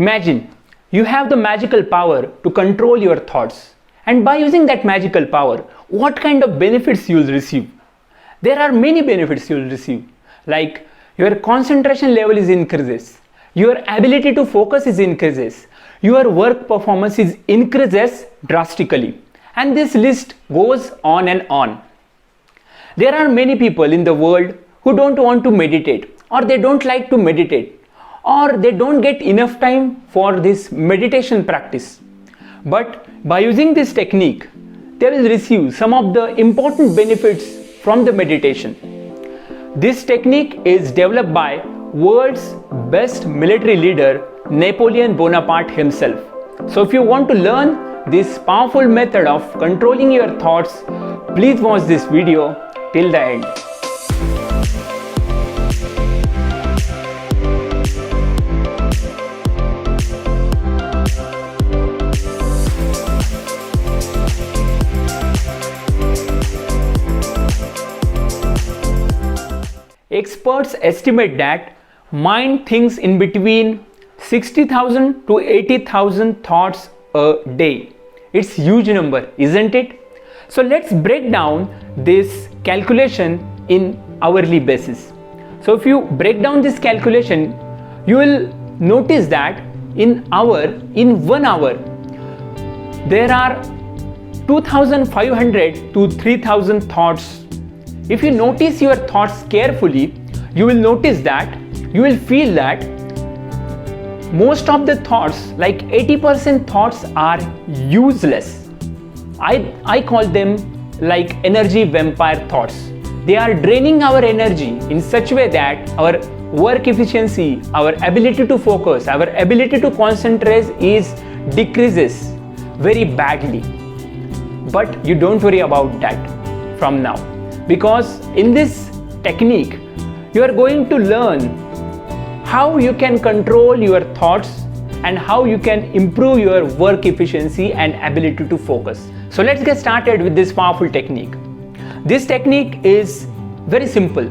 Imagine you have the magical power to control your thoughts, and by using that magical power, what kind of benefits you will receive? There are many benefits you will receive, like your concentration level is increases, your ability to focus is increases, your work performance is increases drastically, and this list goes on and on. There are many people in the world who don't want to meditate, or they don't like to meditate, or they don't get enough time for this meditation practice. But by using this technique, they will receive some of the important benefits from the meditation. This technique is developed by world's best military leader, Napoleon Bonaparte himself. So if you want to learn this powerful method of controlling your thoughts, please watch this video till the end. Experts estimate that mind thinks in between 60,000 to 80,000 thoughts a day. It's a huge number, isn't it? So let's break down this calculation in hourly basis. So if you break down this calculation, you will notice that in 1 hour, there are 2,500 to 3,000 thoughts. If you notice your thoughts carefully, you will notice that you will feel that most of the thoughts, like 80% thoughts, are useless. I call them like energy vampire thoughts. They are draining our energy in such a way that our work efficiency, our ability to focus, our ability to concentrate is decreases very badly. But you don't worry about that from now, because in this technique you are going to learn how you can control your thoughts and how you can improve your work efficiency and ability to focus. So let's get started with this powerful technique. This technique is very simple,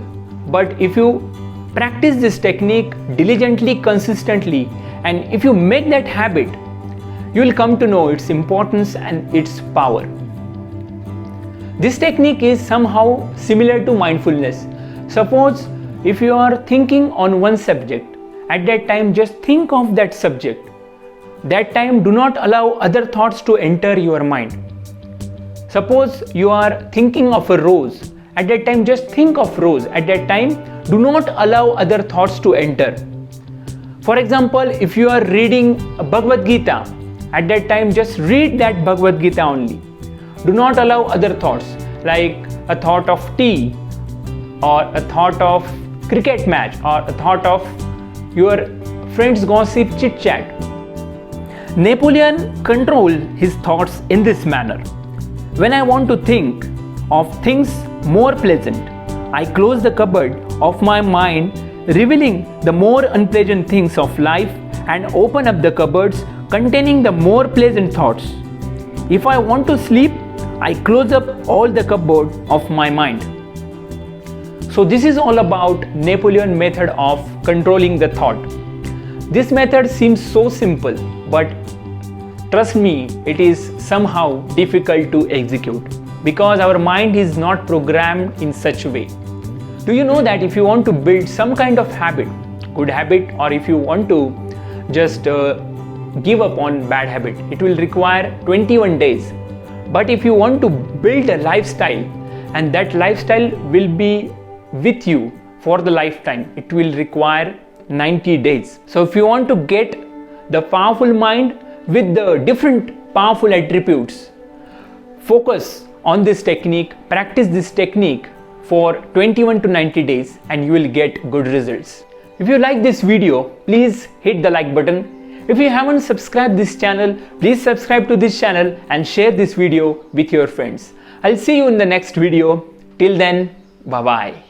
but if you practice this technique diligently, consistently, and if you make that habit, you will come to know its importance and its power. This technique is somehow similar to mindfulness. Suppose if you are thinking on one subject, at that time just think of that subject. That time do not allow other thoughts to enter your mind. Suppose you are thinking of a rose, at that time just think of rose. At that time do not allow other thoughts to enter. For example, if you are reading Bhagavad Gita, at that time just read that Bhagavad Gita only. Do not allow other thoughts, like a thought of tea, or a thought of cricket match, or a thought of your friends gossip chit chat. Napoleon controlled his thoughts in this manner. When I want to think of things more pleasant, I close the cupboard of my mind, revealing the more unpleasant things of life, and open up the cupboards containing the more pleasant thoughts. If I want to sleep, I close up all the cupboard of my mind. So this is all about Napoleon method of controlling the thought. This method seems so simple, but trust me, it is somehow difficult to execute because our mind is not programmed in such a way. Do you know that if you want to build some kind of habit, good habit, or if you want to just give up on bad habit, it will require 21 days. But if you want to build a lifestyle, and that lifestyle will be with you for the lifetime, it will require 90 days. So if you want to get the powerful mind with the different powerful attributes, focus on this technique, practice this technique for 21 to 90 days, and you will get good results. If you like this video, please hit the like button. If you haven't subscribed this channel, please subscribe to this channel and share this video with your friends. I'll see you in the next video. Till then, bye bye.